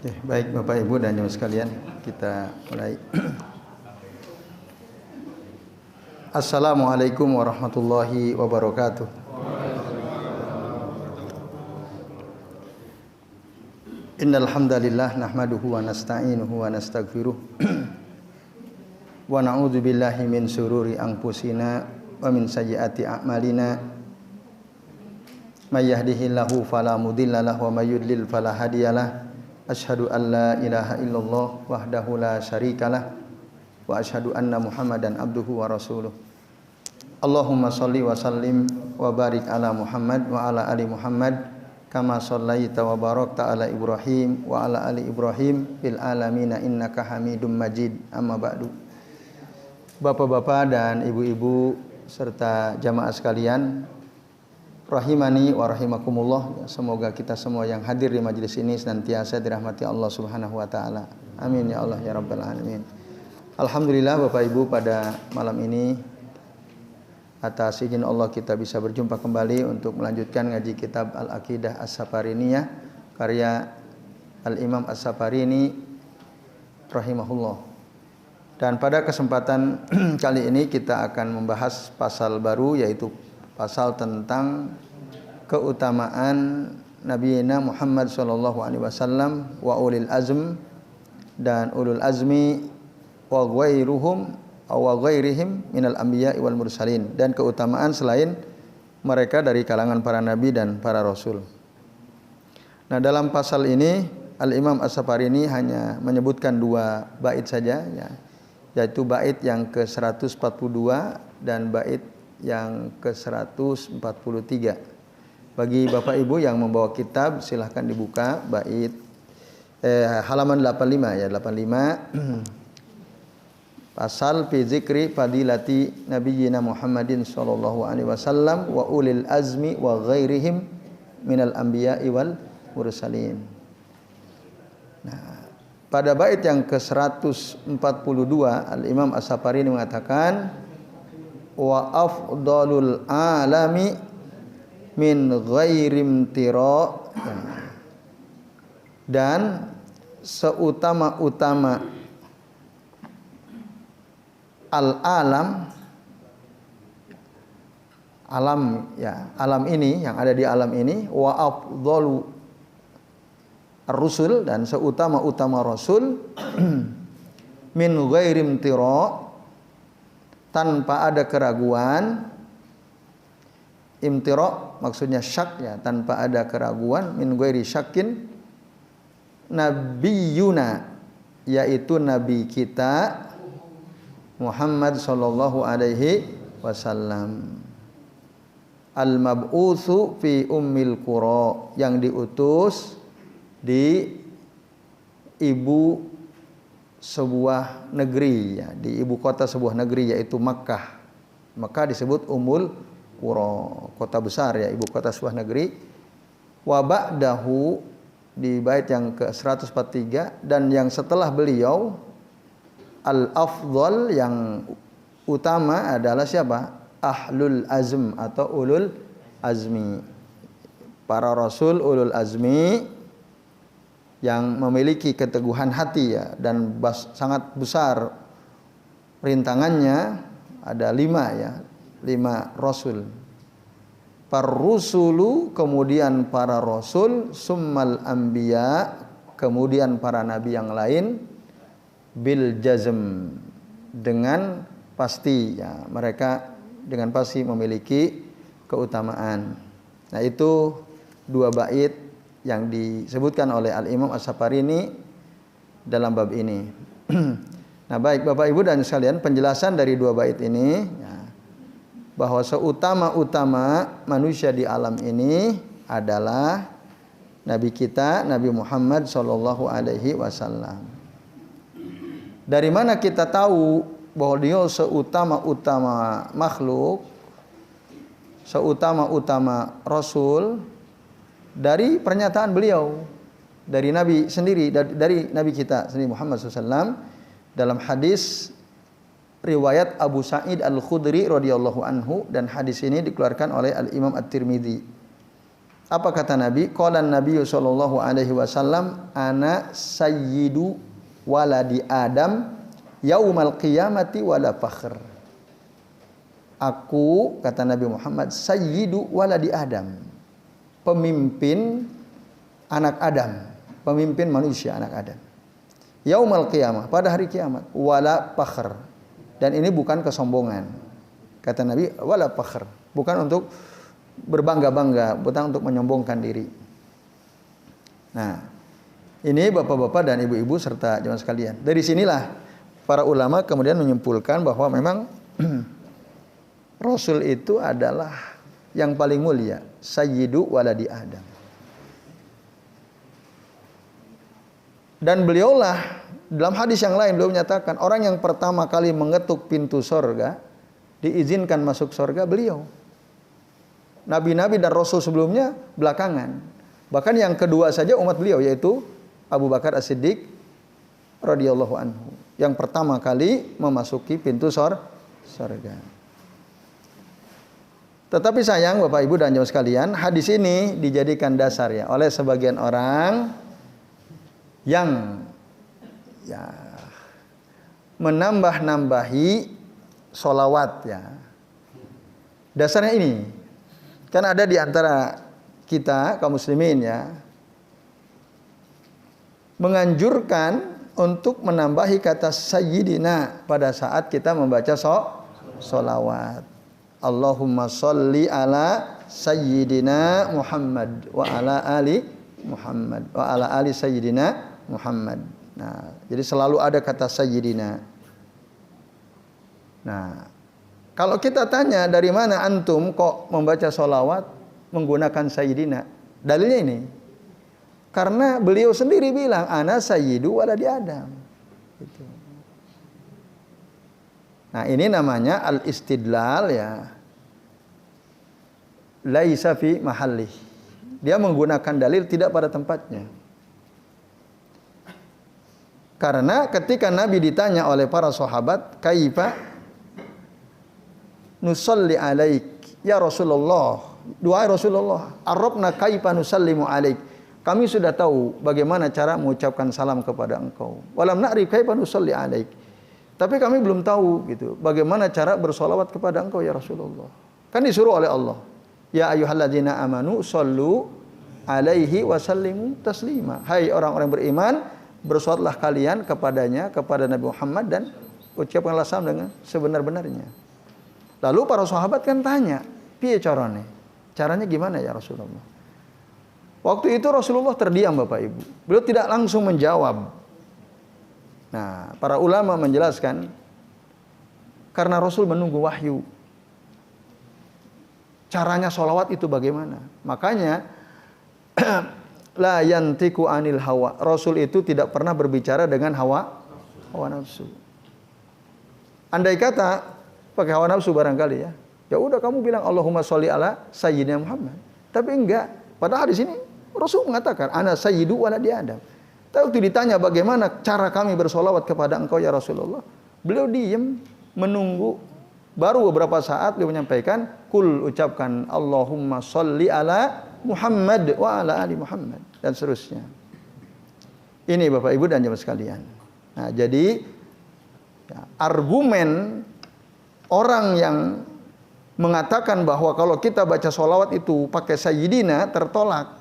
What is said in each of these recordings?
Oke, baik Bapak Ibu dan Jemaah sekalian, kita mulai. Assalamualaikum warahmatullahi wabarakatuh. Innal hamdalillah nahmaduhu wa nasta'inuhu wa nastaghfiruh. Wa na'udzu billahi min syururi anfusina wa min sayyiati a'malina. May yahdihillahu fala mudilla lahu wa may yudlil fala hadiyalah. Asyhadu an la ilaha illallah wahdahu la syarikalah wa asyhadu anna Muhammadan abduhu wa rasuluh. Allahumma shalli wa sallim wa barik ala Muhammad wa ala ali Muhammad kama shallaita wa barakta ala Ibrahim wa ala ali Ibrahim fil alamin innaka Hamidum Majid. Amma ba'du. Bapak-bapak dan ibu-ibu serta jamaah sekalian, rahimani wa rahimakumullah. Semoga kita semua yang hadir di majelis ini senantiasa dirahmati Allah Subhanahu wa taala. Amin ya Allah ya rabbal alamin. Alhamdulillah Bapak Ibu, pada malam ini atas izin Allah kita bisa berjumpa kembali untuk melanjutkan ngaji kitab Al-Aqidah As-Safariniyah karya Al-Imam As-Safarini rahimahullah. Dan pada kesempatan kali ini kita akan membahas pasal baru, yaitu pasal tentang keutamaan Nabi Muhammad SAW wa ulil azm dan ulul azmi wa ghairuhum wa ghairihim minal anbiya wal mursalin, dan keutamaan selain mereka dari kalangan para nabi dan para rasul. Nah, dalam pasal ini Al-Imam As-Safarini hanya menyebutkan dua bait saja, ya, yaitu bait yang ke-142 dan bait yang ke-143. Bagi Bapak Ibu yang membawa kitab, silahkan dibuka bait halaman 85 ya, 85. Pasal fi zikri fadilati nabiyyina Muhammadin sallallahu alaihi wasallam wa ulil azmi wa ghairihim minal anbiya'i wal mursalin. Nah, pada bait yang ke-142 Al-Imam As-Safarini mengatakan wa afdalul alami min ghairim tira, dan seutama-utama al-alam, alam ya, alam ini, yang ada di alam ini, wa afdalu ar-rusul, dan seutama-utama rasul min ghairim tira, tanpa ada keraguan. Imtira maksudnya syak ya, tanpa ada keraguan. Min ghairi syakin nabiyuna, yaitu nabi kita Muhammad sallallahu alaihi wasallam, al-mab'utsu fi ummil qura, yang diutus di ibu sebuah negeri ya, di ibu kota sebuah negeri, yaitu Makkah. Makkah disebut Ummul Qura, kota besar ya, ibu kota sebuah negeri. Wa ba'dahu, di bait yang ke-143, dan yang setelah beliau al-afdal, yang utama adalah siapa? Ahlul azm atau ulul azmi, para rasul ulul azmi yang memiliki keteguhan hati ya, dan sangat besar rintangannya. Ada 5 ya, 5 rasul. Parrusulu, kemudian para rasul, summal anbiya, kemudian para nabi yang lain, bil jazm, dengan pasti ya, mereka dengan pasti memiliki keutamaan. Nah, itu dua bait yang disebutkan oleh Al-Imam As-Safarini dalam bab ini. Nah, baik Bapak Ibu dan sekalian, penjelasan dari dua bait ini ya, bahwa seutama-utama manusia di alam ini adalah nabi kita, Nabi Muhammad sallallahu alaihi wasallam. Dari mana kita tahu bahwa dia seutama-utama makhluk, seutama-utama rasul? Dari pernyataan beliau, dari Nabi sendiri, dari Nabi kita sendiri Muhammad SAW, dalam hadis riwayat Abu Sa'id Al-Khudri radhiyallahu anhu, dan hadis ini dikeluarkan oleh Al-Imam At-Tirmidzi. Apa kata Nabi? Qala Nabi sallallahu alaihi wasallam, ana sayyidu waladi Adam yaumal qiyamati wala fakhr. Aku, kata Nabi Muhammad, sayyidu waladi Adam, pemimpin anak Adam, pemimpin manusia anak Adam. Yaumal qiyamah, pada hari kiamat, wala fakhr. Dan ini bukan kesombongan. Kata Nabi, wala fakhr, bukan untuk berbangga-bangga, bukan untuk menyombongkan diri. Nah, ini bapak-bapak dan ibu-ibu serta jemaah sekalian. Dari sinilah para ulama kemudian menyimpulkan bahwa memang Rasul itu adalah yang paling mulia, sayyidu waladi Adam. Dan beliaulah dalam hadis yang lain beliau menyatakan orang yang pertama kali mengetuk pintu sorga, diizinkan masuk sorga beliau. Nabi-nabi dan Rasul sebelumnya belakangan. Bahkan yang kedua saja umat beliau, yaitu Abu Bakar As-Siddiq radhiyallahu anhu, yang pertama kali memasuki pintu surga. Tetapi sayang Bapak Ibu dan jemaah sekalian, hadis ini dijadikan dasar ya oleh sebagian orang yang ya menambah-nambahi sholawat ya. Dasarnya ini. Kan ada di antara kita kaum muslimin ya menganjurkan untuk menambahi kata sayyidina pada saat kita membaca sholawat. Allahumma sholli ala sayyidina Muhammad wa ala ali Muhammad wa ala ali sayyidina Muhammad. Nah, jadi selalu ada kata sayyidina. Nah, kalau kita tanya dari mana antum kok membaca sholawat menggunakan sayyidina? Dalilnya ini. Karena beliau sendiri bilang, ana sayyidu waladi Adam. Gitu. Nah ini namanya al-istidlal ya. Laisa fi mahallih. Dia menggunakan dalil tidak pada tempatnya. Karena ketika Nabi ditanya oleh para sahabat, kaifa nusalli alaik ya Rasulullah, doa Rasulullah, arabna kaifa nusallimu alaik. Kami sudah tahu bagaimana cara mengucapkan salam kepada engkau. Walam na'rif kaifa nusalli alaik. Tapi kami belum tahu gitu, bagaimana cara bersolawat kepada engkau ya Rasulullah. Kan disuruh oleh Allah. Ya ayyuhalladzina amanu sallu alaihi wasallimu taslima. Hai orang-orang beriman, bersolawatlah kalian kepadanya, kepada Nabi Muhammad, dan ucapkanlah salam dengan sebenar-benarnya. Lalu para sahabat kan tanya, piye carane? Caranya gimana ya Rasulullah? Waktu itu Rasulullah terdiam Bapak Ibu. Beliau tidak langsung menjawab. Nah, para ulama menjelaskan karena Rasul menunggu wahyu. Caranya sholawat itu bagaimana? Makanya la yantiku anil hawa. Rasul itu tidak pernah berbicara dengan hawa nafsu. Andai kata pakai hawa nafsu barangkali ya. Ya udah kamu bilang Allahumma sholli ala sayyidina Muhammad. Tapi enggak. Padahal di sini Rasul mengatakan ana sayyidu waladi Adam. Tapi waktu ditanya bagaimana cara kami bersolawat kepada engkau ya Rasulullah, beliau diam menunggu. Baru beberapa saat beliau menyampaikan, kul ucapkan Allahumma sholli ala Muhammad wa ala ali Muhammad, dan seterusnya. Ini Bapak Ibu dan jemaah sekalian. Nah, jadi ya, argumen orang yang mengatakan bahwa kalau kita baca sholawat itu pakai sayyidina tertolak.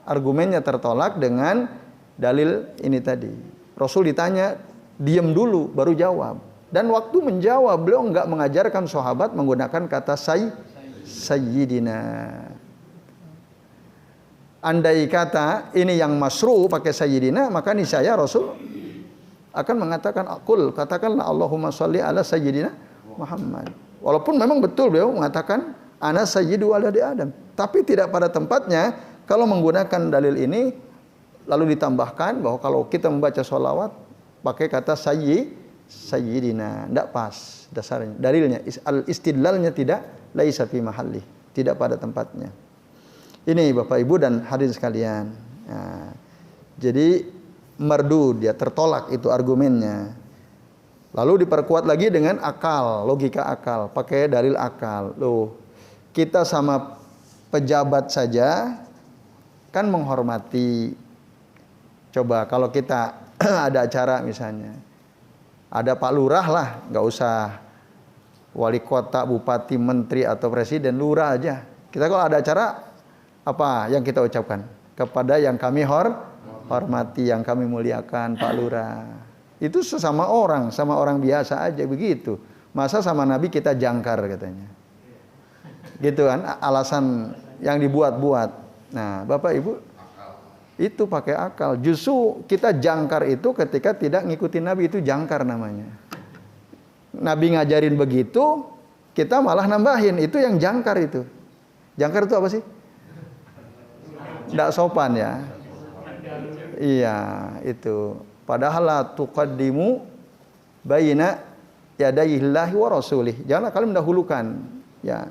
Argumennya tertolak dengan dalil ini tadi. Rasul ditanya, diam dulu baru jawab. Dan waktu menjawab beliau enggak mengajarkan sahabat menggunakan kata sayyidina. Andai kata ini yang masru pakai sayyidina, maka niscaya Rasul akan mengatakan aqul, katakanlah Allahumma sholli ala sayyidina Muhammad. Walaupun memang betul beliau mengatakan ana sayyidu waladi Adam, tapi tidak pada tempatnya kalau menggunakan dalil ini lalu ditambahkan bahwa kalau kita membaca sholawat pakai kata sayyidina, tidak pas dasarnya. Dalilnya al-istidlalnya tidak laisa fi mahallih, tidak pada tempatnya. Ini Bapak Ibu dan hadirin sekalian. Nah, jadi mardud, dia tertolak itu argumennya. Lalu diperkuat lagi dengan akal, logika akal, pakai dalil akal. Loh, kita sama pejabat saja kan menghormati. Coba kalau kita ada acara misalnya, ada Pak Lurah lah, nggak usah wali kota, bupati, menteri atau presiden, lurah aja. Kita kalau ada acara, apa yang kita ucapkan? Kepada yang kami hormati, yang kami muliakan, Pak Lurah. Itu sesama orang, sama orang biasa aja begitu. Masa sama Nabi kita jangkar katanya. Gitu kan, alasan yang dibuat-buat. Nah, Bapak Ibu, itu pakai akal. Justru kita jangkar itu ketika tidak ngikutin Nabi, itu jangkar namanya. Nabi ngajarin begitu, kita malah nambahin. Itu yang jangkar itu. Jangkar itu apa sih? Nggak sopan ya. Iya, itu. Padahal la tuqaddimu baina yadayillahi wa rasulih. Janganlah kalian mendahulukan, ya.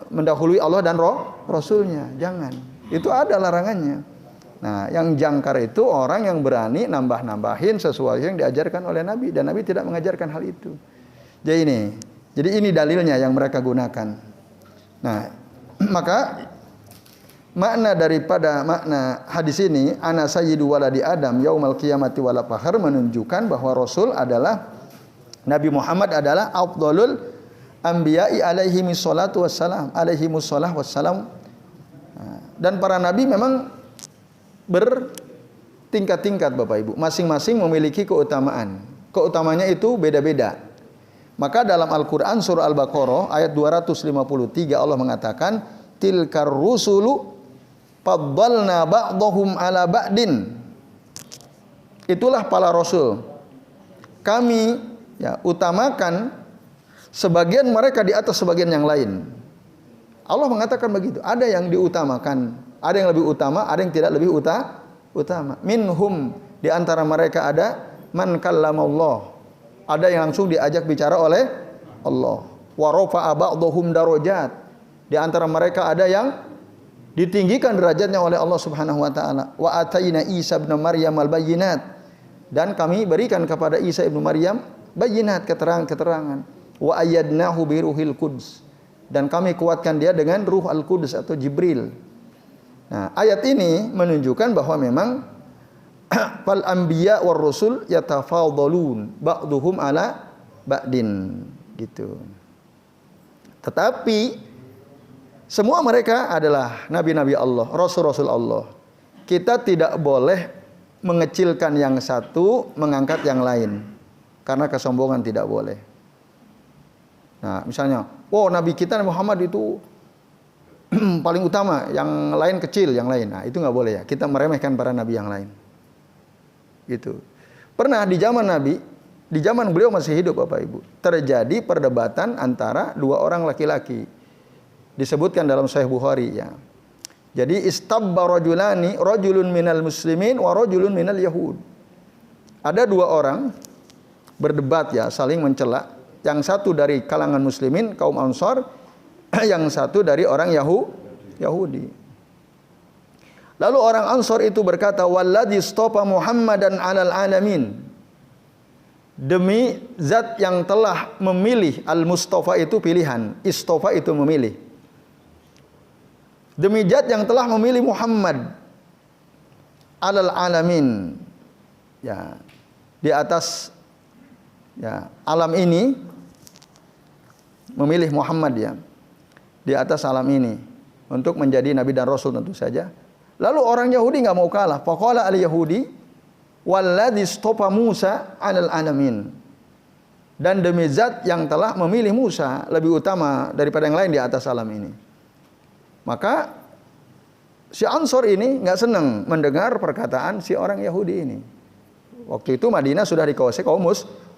Mendahului Allah dan Rasulnya. Jangan. Itu ada larangannya. Nah, yang jangkar itu orang yang berani nambah-nambahin sesuatu yang diajarkan oleh Nabi, dan Nabi tidak mengajarkan hal itu. Jadi ini dalilnya yang mereka gunakan. Nah, maka makna daripada makna hadis ini, ana sayyidu waladi Adam yaumal qiyamati wala fakhar, menunjukkan bahwa Rasul adalah Nabi Muhammad adalah afdalul anbiya'i alaihi missalatu wassalam, alaihi mussallah wassalam. Dan para nabi memang bertingkat-tingkat Bapak Ibu. Masing-masing memiliki keutamaan. Keutamanya itu beda-beda. Maka dalam Al-Quran surah Al-Baqarah ayat 253 Allah mengatakan, tilkar rusulu faddalna ba'dahum ala ba'din. Itulah para rasul. Kami utamakan sebagian mereka di atas sebagian yang lain. Allah mengatakan begitu. Ada yang diutamakan, ada yang lebih utama, ada yang tidak lebih utama. Minhum, di antara mereka ada man kallamallah. Ada yang langsung diajak bicara oleh Allah. Wa rafa'a ba'dhum darajat. Di antara mereka ada yang ditinggikan derajatnya oleh Allah Subhanahu wa taala. Wa ataina Isa ibn Maryam al-bayyinat. Dan kami berikan kepada Isa ibn Maryam bayyinat, keterangan-keterangan. Wa ayyadnahu bi ruhil quds. Dan kami kuatkan dia dengan Ruh Al-Qudus atau Jibril. Nah, ayat ini menunjukkan bahwa memang fal anbiya war rusul yatafadhalun ba'duhum ala ba'din gitu. Tetapi semua mereka adalah nabi-nabi Allah, rasul-rasul Allah. Kita tidak boleh mengecilkan yang satu, mengangkat yang lain. Karena kesombongan tidak boleh. Nah, misalnya, Nabi kita Nabi Muhammad itu paling utama, yang lain kecil, yang lain. Nah, itu nggak boleh ya. Kita meremehkan para nabi yang lain. Gitu. Pernah di zaman Nabi, di zaman beliau masih hidup Bapak Ibu, terjadi perdebatan antara dua orang laki-laki. Disebutkan dalam Sahih Bukhari ya. Jadi istabba rajulani, rajulun minal muslimin wa rajulun minal yahud. Ada dua orang berdebat ya, saling mencela. Yang satu dari kalangan muslimin, kaum Ansar, yang satu dari orang Yahudi. Lalu orang Ansar itu berkata, walladzi istafa Muhammadan 'alal alamin. Demi zat yang telah memilih, al-mustafa itu pilihan, istafa itu memilih. Demi zat yang telah memilih Muhammad 'alal alamin. Ya, di atas alam ini, memilih Muhammad ya di atas alam ini untuk menjadi nabi dan rasul tentu saja. Lalu orang Yahudi nggak mau kalah. Faqala al-Yahudi walladzi istafa Musa 'alal alamin. Dan demi zat yang telah memilih Musa lebih utama daripada yang lain di atas alam ini. Maka si Ansor ini nggak senang mendengar perkataan si orang Yahudi ini. Waktu itu Madinah sudah dikuasai kaum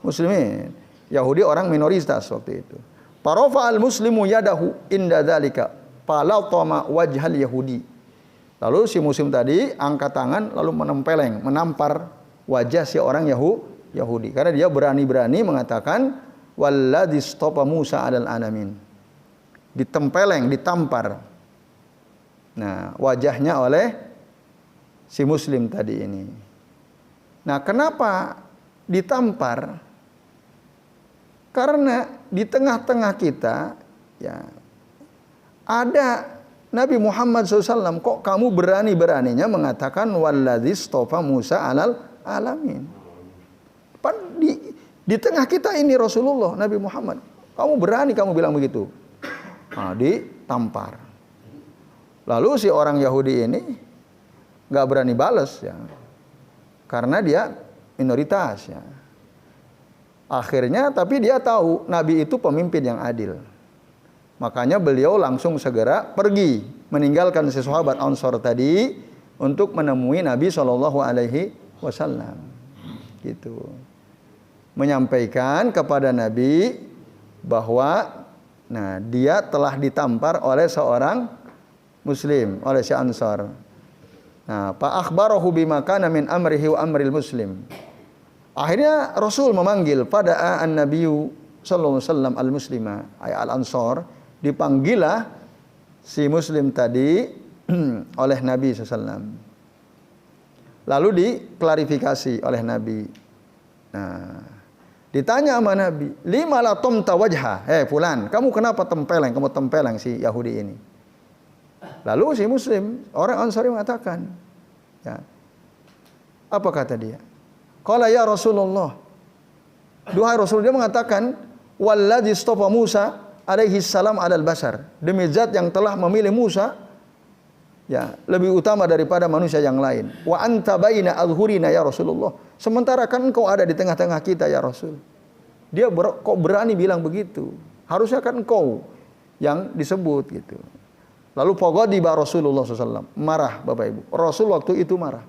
muslimin. Yahudi orang minoritas waktu itu. Parafa al-muslimu yadahu inda dzalika falatama wajhal yahudi. Lalu si muslim tadi angkat tangan lalu menampar wajah si orang Yahudi. Karena dia berani-berani mengatakan walladzi istafa Musa 'alal alamin. Ditampar. Nah, wajahnya oleh si muslim tadi ini. Nah, kenapa ditampar? Karena di tengah-tengah kita ya ada Nabi Muhammad SAW, kok kamu berani-beraninya mengatakan walladzi istofa Musa alal alamin. Di tengah kita ini Rasulullah, Nabi Muhammad. Kamu berani kamu bilang begitu. Nah, ditampar. Lalu si orang Yahudi ini nggak berani balas ya. Karena dia minoritas ya. Akhirnya tapi dia tahu Nabi itu pemimpin yang adil. Makanya beliau langsung segera pergi meninggalkan si sahabat Ansor tadi untuk menemui Nabi SAW. Gitu. Menyampaikan kepada Nabi bahwa dia telah ditampar oleh seorang Muslim, oleh si Ansor. Nah, fa akhbarahu bima kana min amrihi wa amril muslim. Akhirnya Rasul memanggil pada an-nabiyyu sallallahu alaihi wasallam al-muslima ay al-ansar, dipanggilah si muslim tadi oleh Nabi SAW. Lalu diklarifikasi oleh Nabi. Nah, ditanya sama Nabi, lima la tumta wajha, fulan, kamu kenapa kamu tempeleng si Yahudi ini? Lalu si muslim, orang Ansari mengatakan, ya, apa kata dia? Qala ya Rasulullah, duhai Rasul, dia mengatakan, walladzi istafa Musa alaihi salam adal basar, demi zat yang telah memilih Musa, ya, lebih utama daripada manusia yang lain. Wa anta baina adhurina ya Rasulullah, sementara kan engkau ada di tengah-tengah kita ya Rasul. Dia kok berani bilang begitu? Harusnya kan engkau yang disebut gitu. Lalu faghadiba Rasulullah SAW, marah Bapak Ibu. Rasul waktu itu marah.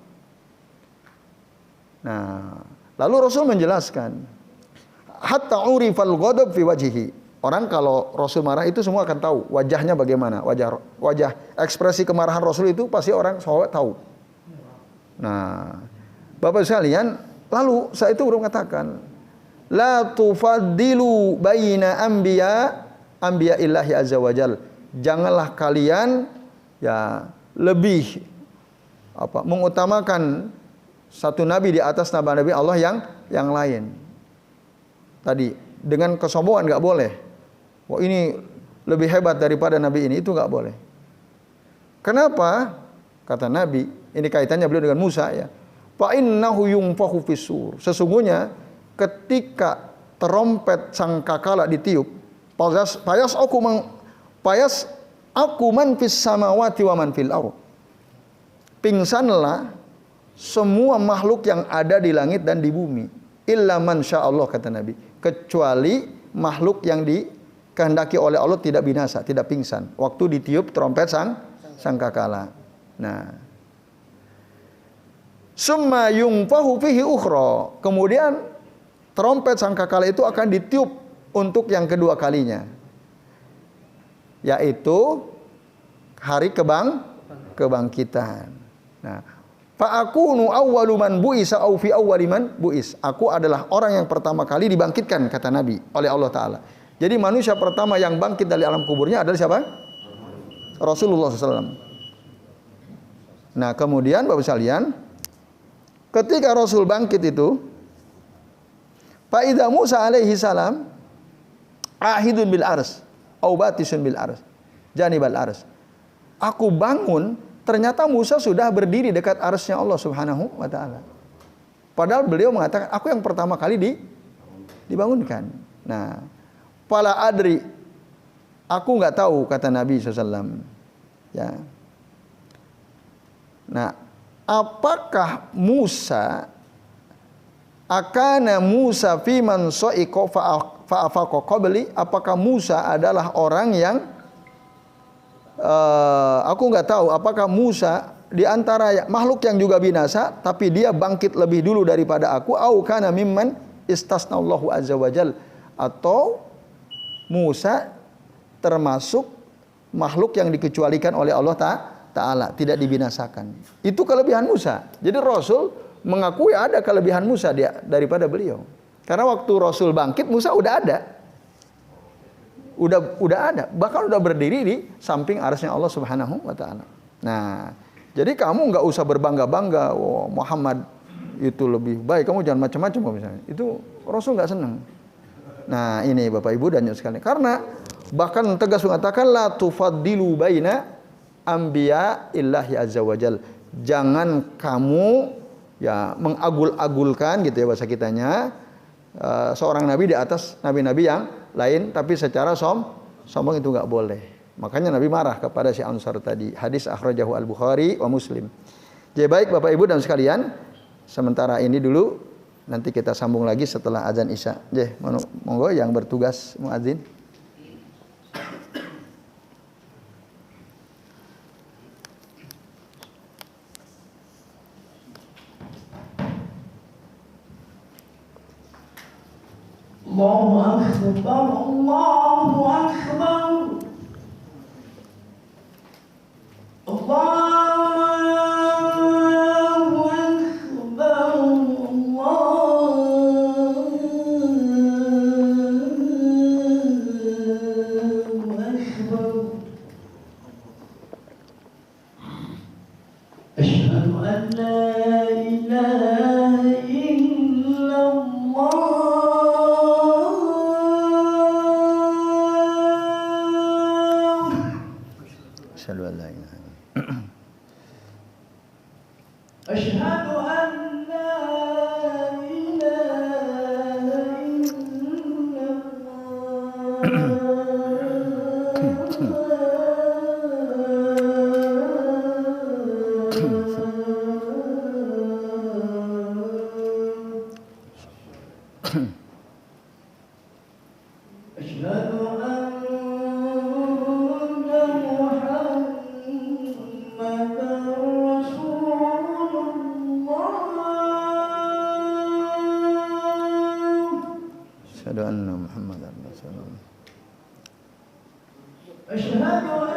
Nah, lalu Rasul menjelaskan, hatta urifal ghadab fi wajhihi. Orang kalau Rasul marah itu semua akan tahu wajahnya bagaimana. Wajah ekspresi kemarahan Rasul itu pasti orang sahabat tahu. Nah, Bapak sekalian, lalu saya itu baru mengatakan, la tufaddilu baina anbiya illahi azza wajal. Janganlah kalian ya lebih mengutamakan satu nabi di atas nabi Allah yang lain. Tadi dengan kesombongan enggak boleh. Wah, ini lebih hebat daripada nabi ini, itu enggak boleh. Kenapa? Kata Nabi, ini kaitannya beliau dengan Musa ya. Fa innahu yunfahu fis-sur. Sesungguhnya ketika terompet sangkakala ditiup, payas aku man fis samawati wa man fil ardh. Pingsanlah semua makhluk yang ada di langit dan di bumi. Illa man sya'allah, kata Nabi. Kecuali makhluk yang dikehendaki oleh Allah tidak binasa, tidak pingsan. Waktu ditiup trompet sangkakala. Nah. Summa yunfahu fihi ukhra. Kemudian trompet sangkakala itu akan ditiup untuk yang kedua kalinya. Yaitu hari kebangkitan. Nah, fa akunu awwalu man bu'isa aw fi awwali man bu'is. Aku adalah orang yang pertama kali dibangkitkan, kata Nabi, oleh Allah Ta'ala. Jadi manusia pertama yang bangkit dari alam kuburnya adalah siapa? Rasulullah SAW. Nah, kemudian Bapak sekalian, ketika Rasul bangkit itu, fa idza Musa alaihi salam ahidun bil ars au batisun bil ars janibal ars. Aku bangun, ternyata Musa sudah berdiri dekat arsy Allah Subhanahu wa taala. Padahal beliau mengatakan, aku yang pertama kali dibangunkan. Nah, fala adri, aku enggak tahu, kata Nabi SAW. Ya. Nah, apakah Musa akana Musa fi man sa'iqa fa'afaqa qabli, apakah Musa adalah orang yang aku enggak tahu apakah Musa di antara makhluk yang juga binasa tapi dia bangkit lebih dulu daripada aku, au kana mimman istasnallahu azza wajal, atau Musa termasuk makhluk yang dikecualikan oleh Allah Ta'ala, tidak dibinasakan. Itu kelebihan Musa. Jadi Rasul mengakui ada kelebihan Musa daripada beliau. Karena waktu Rasul bangkit, Musa udah ada. Udah ada. Bahkan udah berdiri di samping arsy Allah Subhanahu wa taala. Nah, jadi kamu nggak usah berbangga-bangga, oh, Muhammad itu lebih baik, kamu jangan macam-macam misalnya. Itu Rasul nggak senang. Nah, ini Bapak Ibu dan sekalian. Karena bahkan tegas mengatakan la tufaddilu baina anbiya illahi azza wajal. Jangan kamu ya mengagul-agulkan gitu ya bahasa kitanya seorang nabi di atas nabi-nabi yang lain, tapi secara sombong itu nggak boleh. Makanya Nabi marah kepada si Ansar tadi. Hadis akhrajahu Al-Bukhari wa Muslim. Jadi baik Bapak Ibu dan sekalian, sementara ini dulu, nanti kita sambung lagi setelah azan Isya. Monggo yang bertugas muadzin. Allahu Akbar, Allahu Akbar. Allahu Akbar, Allahu Akbar. Asyhadu an la ilaha illallah. Asyhadu an la ilaha أشهد أن لا إله إلا أشهد anna Muhammadan Rasulullah. أشهد أن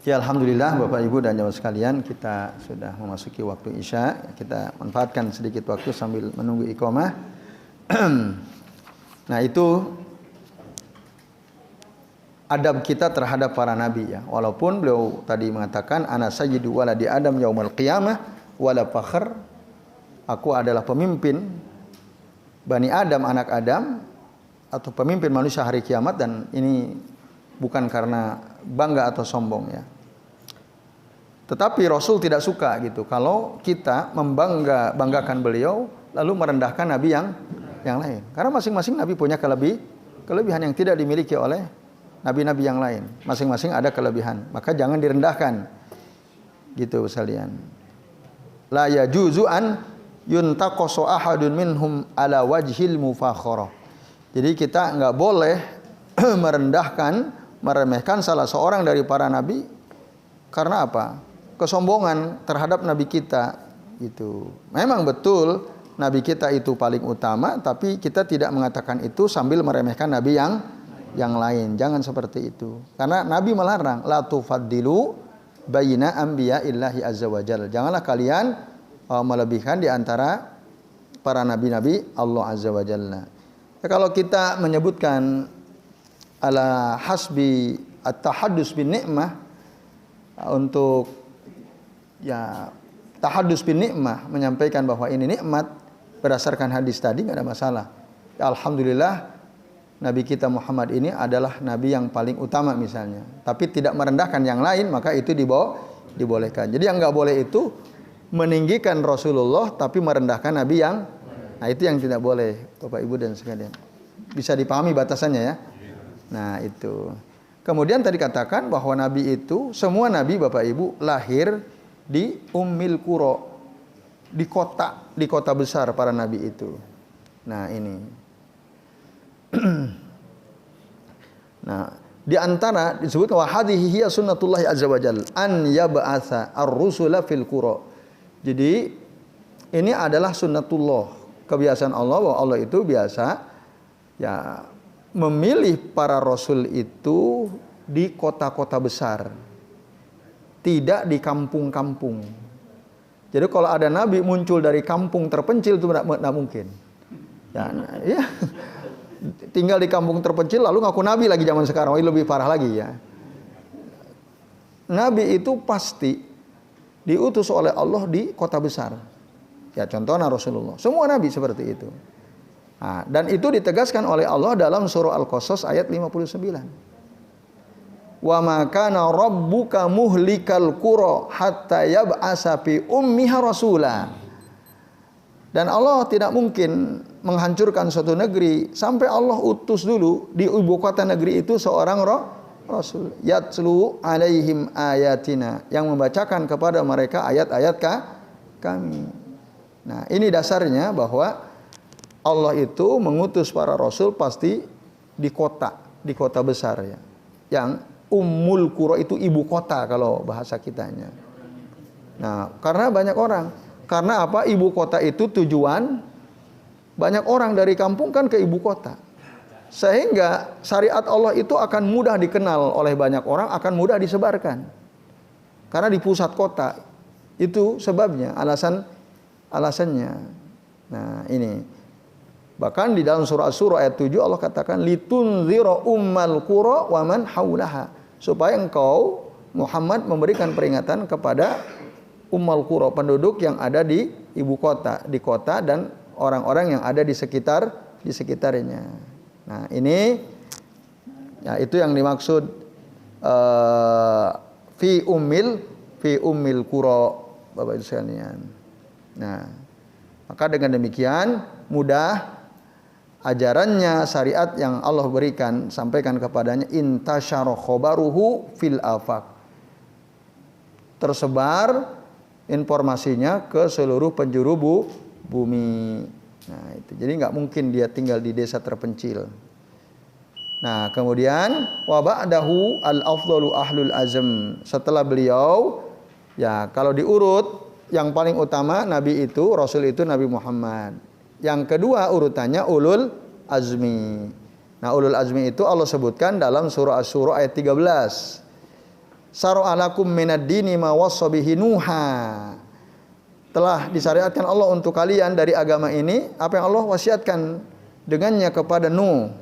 Ya alhamdulillah Bapak Ibu dan jamaah sekalian, kita sudah memasuki waktu Isya. Kita manfaatkan sedikit waktu sambil menunggu iqamah. Nah itu adab kita terhadap para nabi ya. Walaupun beliau tadi mengatakan ana sayyidu waladi Adam yaumul qiyamah wala fakhr. Aku adalah pemimpin Bani Adam, anak Adam, atau pemimpin manusia hari kiamat, dan ini bukan karena bangga atau sombong ya. Tetapi Rasul tidak suka gitu kalau kita membanggakan beliau lalu merendahkan nabi yang lain. Karena masing-masing nabi punya kelebihan yang tidak dimiliki oleh nabi-nabi yang lain. Masing-masing ada kelebihan. Maka jangan direndahkan. Gitu sekalian. La yajuzu an yuntaqasu ahadun minhum ala wajhil mufakharah. Jadi kita enggak boleh merendahkan, meremehkan salah seorang dari para nabi karena apa? Kesombongan terhadap nabi kita itu. Memang betul nabi kita itu paling utama, tapi kita tidak mengatakan itu sambil meremehkan nabi yang lain. Jangan seperti itu. Karena nabi melarang la tufaddilu baina anbiya'illahi azza wajalla. Janganlah kalian melebihkan di antara para nabi-nabi Allah azza wajalla. Ya, kalau kita menyebutkan ala hasbi at-tahaddus bin ni'mah untuk ya tahaddus bin nikmah, menyampaikan bahwa ini nikmat berdasarkan hadis tadi nggak ada masalah. Ya, alhamdulillah nabi kita Muhammad ini adalah nabi yang paling utama misalnya. Tapi tidak merendahkan yang lain, maka itu dibolehkan. Jadi yang nggak boleh itu meninggikan Rasulullah tapi merendahkan nabi yang, nah itu yang tidak boleh, Bapak Ibu dan sekalian. Bisa dipahami batasannya ya. Nah itu. Kemudian tadi katakan bahwa nabi itu, semua nabi Bapak Ibu lahir di Ummil Qura, di kota besar para nabi itu. Nah ini. Nah, di antara disebut wa hadhihi hiya sunnatullah azza wajalla an yab'atsa ar-rusula fil qura. Jadi ini adalah sunnatullah, kebiasaan Allah bahwa Allah itu biasa ya memilih para rasul itu di kota-kota besar. Tidak di kampung-kampung. Jadi kalau ada nabi muncul dari kampung terpencil itu tidak mungkin. Ya. Tinggal di kampung terpencil lalu ngaku nabi lagi zaman sekarang. Ini lebih parah lagi ya. Nabi itu pasti diutus oleh Allah di kota besar. Ya contohnya Rasulullah. Semua nabi seperti itu. Nah, dan itu ditegaskan oleh Allah dalam surah Al-Qasas ayat 59. Wa ma kana rabbuka muhlikal qura hatta yab'asa fi ummiha rasula. Dan Allah tidak mungkin menghancurkan suatu negeri sampai Allah utus dulu di ibu kota negeri itu seorang rasul yatslu alaihim ayatina, yang membacakan kepada mereka ayat-ayat kami. Nah, ini dasarnya bahwa Allah itu mengutus para rasul pasti di kota besar ya. Yang Ummul Qura itu ibu kota kalau bahasa kitanya. Nah, karena banyak orang. Karena apa? Ibu kota itu tujuan banyak orang dari kampung kan ke ibu kota. Sehingga syariat Allah itu akan mudah dikenal oleh banyak orang, akan mudah disebarkan. Karena di pusat kota. Itu sebabnya, alasannya. Nah, ini. Bahkan di dalam surah Asy-Syura ayat 7 Allah katakan litunzira ummal qura wa man haulaha. Supaya engkau Muhammad memberikan peringatan kepada ummal qura, penduduk yang ada di ibu kota, di kota dan orang-orang yang ada di sekitarnya. Nah, ini ya itu yang dimaksud fi ummil qura, Bapak Ibu sekalian. Nah, maka dengan demikian mudah ajarannya, syariat yang Allah berikan, sampaikan kepadanya, intasyara khabaruhu fil afaq. Tersebar informasinya ke seluruh penjuru bumi. Nah, itu. Jadi nggak mungkin dia tinggal di desa terpencil. Nah, kemudian wa ba'dahu al-afdalu ahlul azm. Setelah beliau, ya kalau diurut yang paling utama nabi itu, rasul itu Nabi Muhammad. Yang kedua urutannya ulul azmi. Nah, ulul azmi itu Allah sebutkan dalam surah Asy-Syura ayat 13. Syara'alakum minad dini ma wassa bihi Nuha. Telah disyariatkan Allah untuk kalian dari agama ini apa yang Allah wasiatkan dengannya kepada Nuh.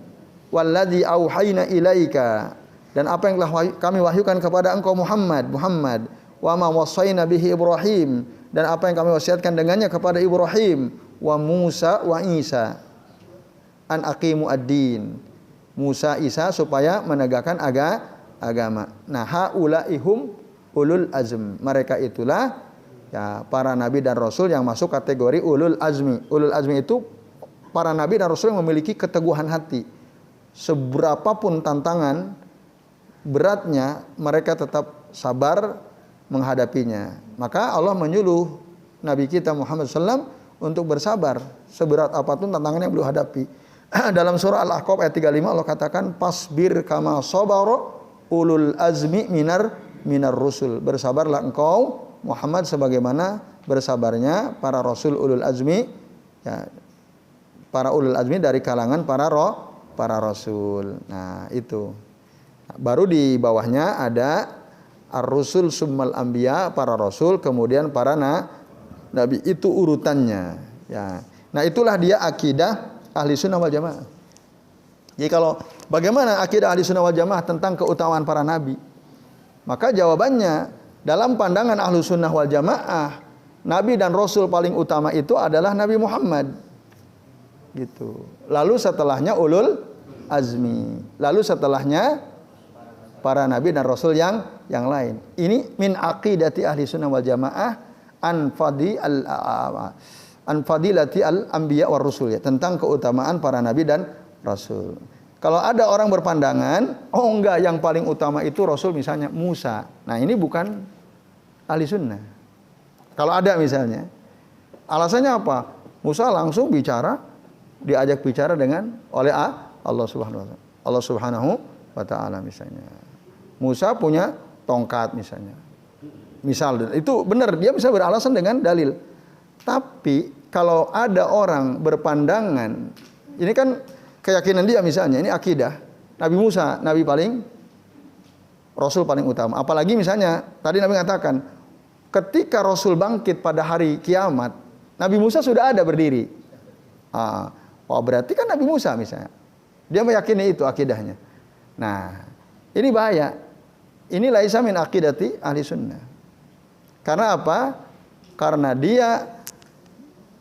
Walladzi auhayna ilaika, dan apa yang telah kami wahyukan kepada engkau Muhammad, wa ma wasaina bihi Ibrahim, dan apa yang kami wasiatkan dengannya kepada Ibrahim, wa Musa wa Isa, an aqimu ad-din, Musa Isa supaya menegakkan agama. Nah, haulaihum ulul azm, mereka itulah ya para nabi dan rasul yang masuk kategori ulul azmi. Ulul azmi itu para nabi dan rasul yang memiliki keteguhan hati. Seberapapun tantangan beratnya, mereka tetap sabar menghadapinya. Maka Allah menyuruh Nabi kita Muhammad SAW untuk bersabar seberat apapun tantangan yang beliau hadapi. Dalam surah Al-Ahqaf ayat 35 Allah katakan, pasbir kama sabara ulul azmi minar rusul. Bersabarlah engkau Muhammad sebagaimana bersabarnya para rasul ulul azmi, ya, para ulul azmi dari kalangan para rasul. Nah, itu. Baru di bawahnya ada ar-rusul summal anbiya, para rasul, kemudian para nabi. Itu urutannya, ya. Nah, itulah dia akidah ahli sunnah wal jamaah. Jadi kalau bagaimana akidah ahli sunnah wal jamaah tentang keutamaan para nabi? Maka jawabannya, dalam pandangan ahli sunnah wal jamaah, nabi dan rasul paling utama itu adalah Nabi Muhammad. Gitu. Lalu setelahnya ulul azmi. Lalu setelahnya para nabi dan rasul yang lain. Ini min aqidati ahli sunnah wal jamaah an fadilati al anbiya war rusul, ya, tentang keutamaan para nabi dan rasul. Kalau ada orang berpandangan, oh enggak, yang paling utama itu rasul misalnya Musa. Nah, ini bukan ahli sunnah. Kalau ada misalnya, alasannya apa? Musa langsung diajak bicara oleh Allah Subhanahu wa taala misalnya. Musa punya tongkat misalnya. Misal itu benar, dia bisa beralasan dengan dalil. Tapi kalau ada orang berpandangan, ini kan keyakinan dia misalnya, ini akidah. Nabi Musa, rasul paling utama. Apalagi misalnya tadi Nabi mengatakan, ketika rasul bangkit pada hari kiamat, Nabi Musa sudah ada berdiri. Oh, berarti kan Nabi Musa misalnya. Dia meyakini itu akidahnya. Nah, ini bahaya. Ini laisa min aqidati ahli sunnah. Karena apa? Karena dia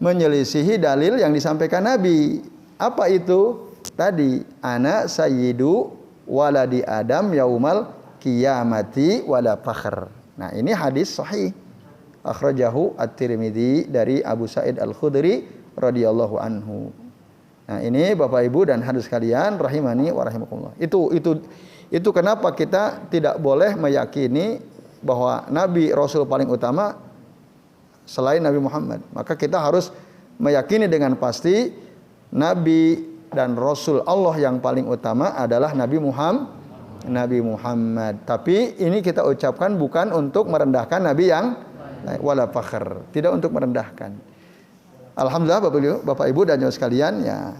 menyelisihi dalil yang disampaikan Nabi. Apa itu? Tadi, ana sayyidu waladi Adam yaumal qiyamati wala fakhr. Nah, ini hadis sahih. Akhrajahu At-Tirmidzi dari Abu Sa'id Al-Khudri radhiyallahu anhu. Nah, ini Bapak Ibu dan hadirin sekalian rahimani wa rahimakumullah. Itu kenapa kita tidak boleh meyakini bahwa nabi rasul paling utama selain Nabi Muhammad. Maka kita harus meyakini dengan pasti nabi dan rasul Allah yang paling utama adalah Nabi Muhammad. Tapi ini kita ucapkan bukan untuk merendahkan nabi yang wala fakhr, tidak untuk merendahkan. Alhamdulillah Bapak Ibu dan Saudara sekalian, ya,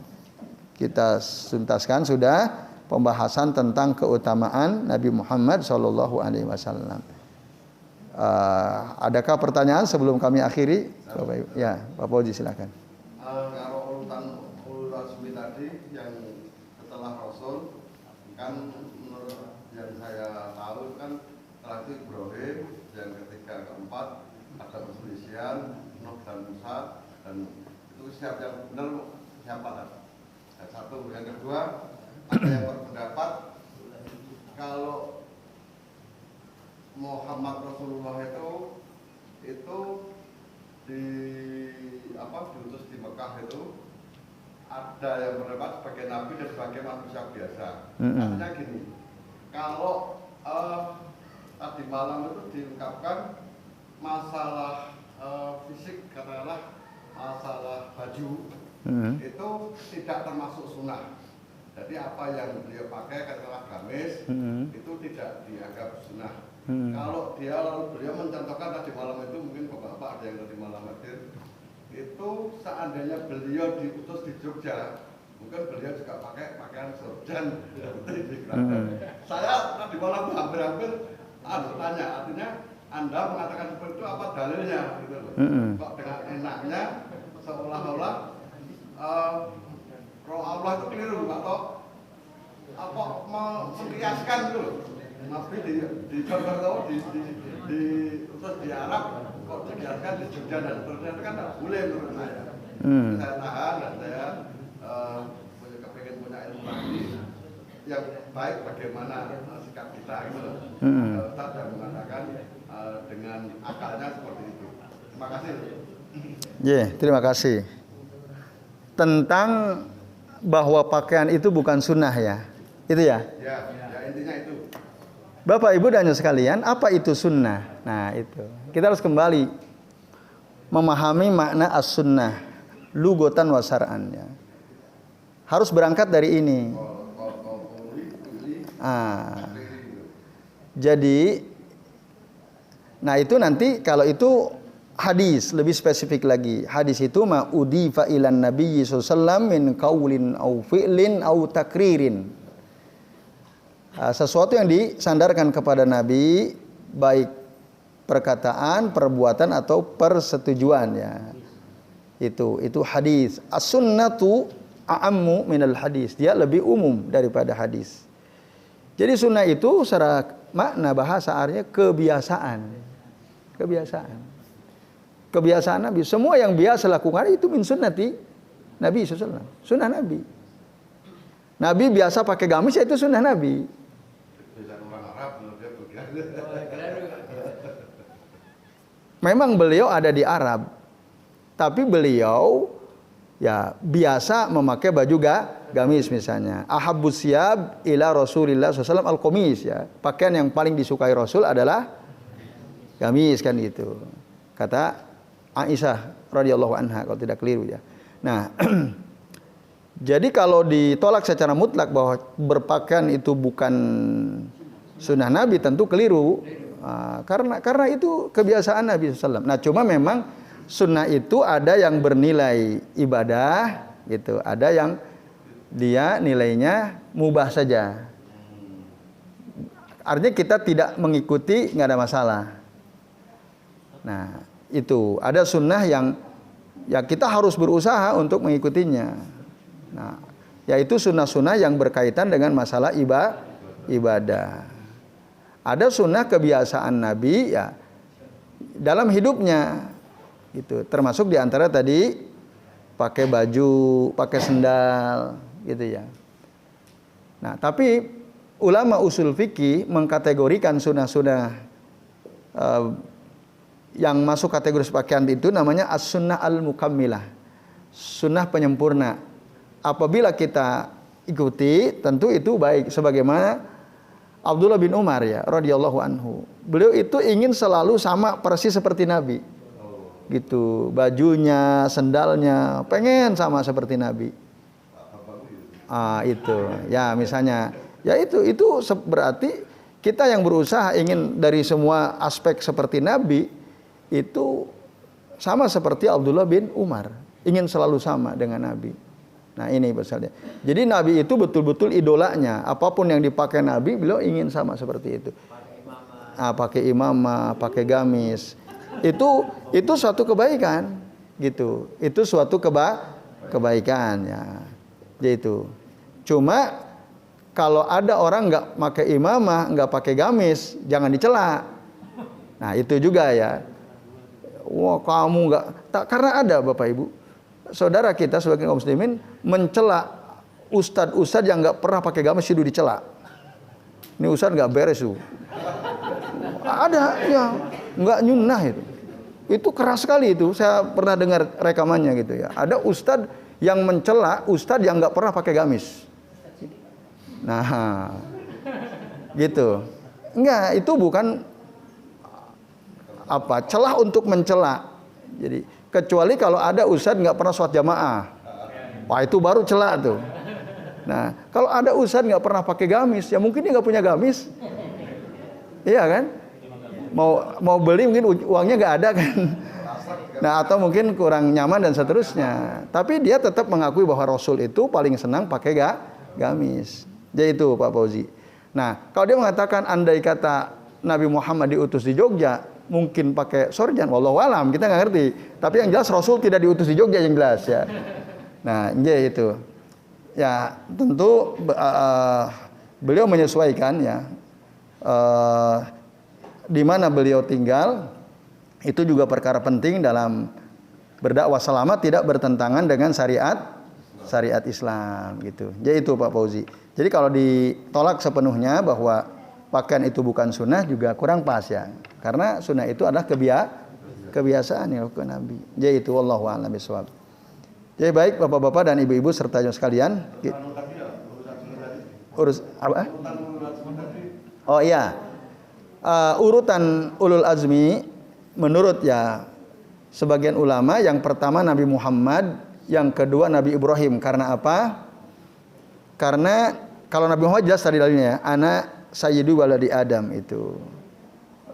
kita tuntaskan sudah pembahasan tentang keutamaan Nabi Muhammad sallallahu alaihi wasallam. Adakah pertanyaan sebelum kami akhiri? Bapak Ibu. Ya, Bapak Oji silakan. Kalau urutan ulul azmi tadi yang setelah Rasul, kan menurut yang saya tahu kan terakhir Ibrahim, yang ketiga keempat ada perselisihan Nuh dan Musa, dan itu siapa yang benar siapa? Dan satu, yang kedua ada yang berpendapat kalau Muhammad Rasulullah itu diutus di Mekah itu ada yang berpendapat sebagai nabi dan sebagai manusia biasa. Artinya gini, kalau tadi malam itu diungkapkan masalah fisik, katakanlah masalah baju itu tidak termasuk sunnah. Jadi apa yang beliau pakai katakanlah gamis itu tidak dianggap sunnah. Kalau beliau mencontohkan tadi malam itu, mungkin bapak-bapak ada yang tadi malam hadir, itu seandainya beliau diutus di Jogja, mungkin beliau juga pakai pakaian sorjan. Saya tadi malam hampir tanya, artinya Anda mengatakan seperti itu apa dalilnya? Gitu loh. Kok dengan enaknya seolah-olah roh Allah itu keliru, atau apa mengkiaskan gitu loh. Nabi di Jakarta di terus di Arab kok dikiaskan di Jogja dan seterusnya itu kan tidak boleh menurut saya. Saya tahan dan saya kepengen punya ilmu lagi yang baik bagaimana sikap kita gitu loh. Ustaz yang mengatakan dengan akalnya seperti itu. Terima kasih. Terima kasih. Tentang bahwa pakaian itu bukan sunnah ya, itu ya? Ya intinya itu. Bapak Ibu dan sekalian, apa itu sunnah? Nah itu, kita harus kembali memahami makna as-sunnah, lugotan wa syar'an ya. Harus berangkat dari ini. Jadi, nah itu nanti kalau itu hadis lebih spesifik lagi. Hadis itu ma'udifa ilan nabiyyi sallallahu min qaulin au fi'lin au takririn. Sesuatu yang disandarkan kepada Nabi, baik perkataan, perbuatan atau persetujuan ya. Itu hadis. As-sunnatu a'ammu minal hadis. Dia lebih umum daripada hadis. Jadi sunnah itu secara makna bahasa artinya kebiasaan. Kebiasaan Nabi. Semua yang biasa lakukan itu min sunnati Nabi SAW. Sunnah Nabi. Nabi biasa pakai gamis, itu sunnah Nabi. Memang beliau ada di Arab, tapi beliau ya biasa memakai baju gamis misalnya. Ahabbus siyab ila Rasulillah SAW al-qamis ya. Pakaian yang paling disukai Rasul adalah gamis kan gitu. Kata Aisyah radhiyallahu anha kalau tidak keliru ya. Nah, jadi kalau ditolak secara mutlak bahwa berpakaian itu bukan sunnah Nabi tentu keliru. Karena itu kebiasaan Nabi SAW. Nah, cuma memang sunnah itu ada yang bernilai ibadah gitu, ada yang dia nilainya mubah saja. Artinya kita tidak mengikuti nggak ada masalah. Nah, itu ada sunnah yang ya kita harus berusaha untuk mengikutinya. Nah, yaitu sunnah-sunnah yang berkaitan dengan masalah ibadah. Ada sunnah kebiasaan Nabi ya dalam hidupnya, gitu. Termasuk diantara tadi pakai baju, pakai sendal, gitu ya. Nah, tapi ulama usul fikih mengkategorikan sunnah-sunnah yang masuk kategori pakaian itu namanya as-sunnah al-mukammilah, sunnah penyempurna. Apabila kita ikuti, tentu itu baik. Sebagaimana Abdullah bin Umar ya, radhiyallahu anhu. Beliau itu ingin selalu sama persis seperti Nabi. Gitu, bajunya, sendalnya, pengen sama seperti Nabi. Itu. Ya, misalnya, ya itu berarti kita yang berusaha ingin dari semua aspek seperti Nabi itu sama seperti Abdullah bin Umar, ingin selalu sama dengan Nabi. Nah, ini misalnya. Jadi Nabi itu betul-betul idolanya. Apapun yang dipakai Nabi, beliau ingin sama seperti itu. Pakai imamah, pakai gamis. Itu suatu kebaikan, gitu. Itu suatu kebaikan ya. Gitu. Cuma kalau ada orang nggak pakai imamah, nggak pakai gamis, jangan dicela. Nah, itu juga ya. Wah, kamu nggak, karena ada Bapak Ibu, saudara kita sebagai kaum muslimin mencela ustadz-ustadz yang nggak pernah pakai gamis itu dicela. Ini ustadz nggak beres tuh. Ada ya, nggak nyunnah itu. Itu keras sekali itu. Saya pernah dengar rekamannya gitu ya. Ada ustadz yang mencela ustadz yang nggak pernah pakai gamis. Nah, gitu. Enggak, itu bukan celah untuk mencela. Jadi kecuali kalau ada ustadz nggak pernah sholat jamaah, wah itu baru celah tuh. Nah, kalau ada ustadz nggak pernah pakai gamis, ya mungkin dia nggak punya gamis, iya kan? Mau beli mungkin uangnya nggak ada kan? Nah, atau mungkin kurang nyaman dan seterusnya. Tapi dia tetap mengakui bahwa Rasul itu paling senang pakai gamis. Jadi itu Pak Fauzi. Nah, kalau dia mengatakan andai kata Nabi Muhammad diutus di Jogja, mungkin pakai sorjan, wallahu alam, kita nggak ngerti. Tapi yang jelas Rasul tidak diutus di Jogja yang jelas ya. Nah, itu. ya tentu beliau menyesuaikan ya di mana beliau tinggal, itu juga perkara penting dalam berdakwah selama tidak bertentangan dengan syariat Islam gitu. Jadi itu Pak Fauzi. Jadi kalau ditolak sepenuhnya bahwa pakaian itu bukan sunnah juga kurang pas ya. Karena sunnah itu adalah kebiasaan yang dilakukan Nabi. Jadi itu wallahu a'lam bishawab. Jadi baik Bapak-bapak dan Ibu-ibu serta jemaah sekalian. Urus apa? Oh iya. Urutan ulul azmi menurut ya sebagian ulama, yang pertama Nabi Muhammad, yang kedua Nabi Ibrahim. Karena apa? Karena kalau Nabi Muhammad jelas tadi dalilnya, ana sayyidu waladi Adam itu.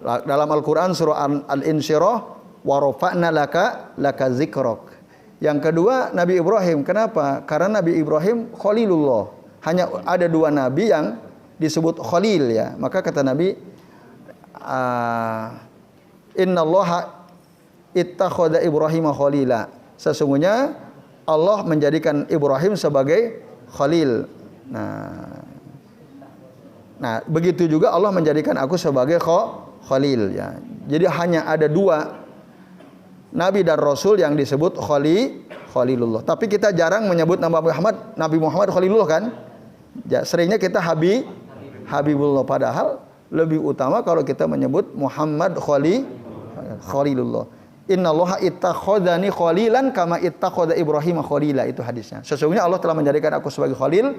Dalam Al-Qur'an surah Al-Insyirah, wa rafa'na laka zikrok. Yang kedua Nabi Ibrahim. Kenapa? Karena Nabi Ibrahim Khalilullah. Hanya ada dua nabi yang disebut Khalil ya. Maka kata Nabi, innallaha ittakhadha Ibrahim khalila. Sesungguhnya Allah menjadikan Ibrahim sebagai khalil. Nah, begitu juga Allah menjadikan aku sebagai khalil ya. Jadi hanya ada dua nabi dan rasul yang disebut Khalilullah. Tapi kita jarang menyebut Nabi Muhammad Khalilullah kan? Ya, seringnya kita Habibullah, padahal lebih utama kalau kita menyebut Muhammad Khalilullah. Innallaha ittakhadhani khalilan kama ittakhadha Ibrahim khalila, itu hadisnya. Sesungguhnya Allah telah menjadikan aku sebagai khalil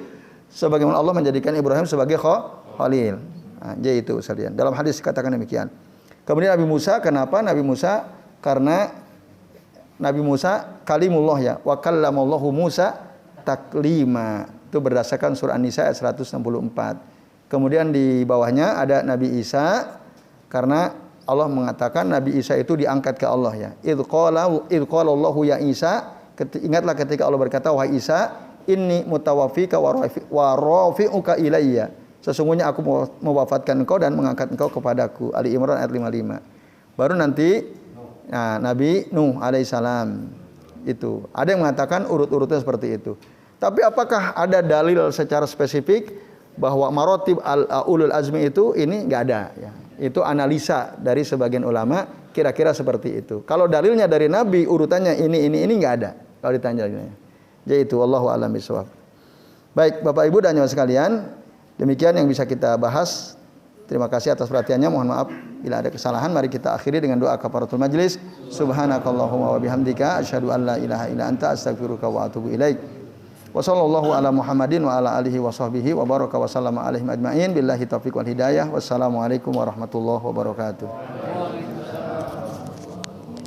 sebagaimana Allah menjadikan Ibrahim sebagai khalil. Nah, jadi itu sekalian. Dalam hadis katakan demikian. Kemudian Nabi Musa, kenapa Nabi Musa? Karena Nabi Musa kalimullah ya, wa kallamallahu Musa taklima. Itu berdasarkan surah An-Nisa ayat 164. Kemudian di bawahnya ada Nabi Isa, karena Allah mengatakan Nabi Isa itu diangkat ke Allah ya. Idz qala Allahu ya Isa, ingatlah ketika Allah berkata, wahai Isa, inni mutawaffika wa rafi'uka ilayya. Sesungguhnya aku mewafatkan engkau dan mengangkat engkau kepadaku. Ali Imran ayat 55. Baru nanti Nabi Nuh alaihissalam itu. Ada yang mengatakan urut-urutnya seperti itu. Tapi apakah ada dalil secara spesifik bahwa marotib ulul azmi itu ini nggak ada ya. Itu analisa dari sebagian ulama kira-kira seperti itu. Kalau dalilnya dari Nabi urutannya ini nggak ada kalau ditanya dalilnya. Jadi itu wallahu a'lam bishawab. Baik Bapak Ibu dan jemaah sekalian, demikian yang bisa kita bahas. Terima kasih atas perhatiannya. Mohon maaf bila ada kesalahan. Mari kita akhiri dengan doa kafaratul majlis. Subhanakallahumma wa bihamdika asyhadu an la ilaha illa anta astaghfiruka wa atubu ilaik. Wa sallallahu ala Muhammadin wa ala alihi wa sahbihi wa baraka wa sallama alaihim ajmain billahi taufiq wal hidayah. Wassalamualaikum warahmatullahi wabarakatuh.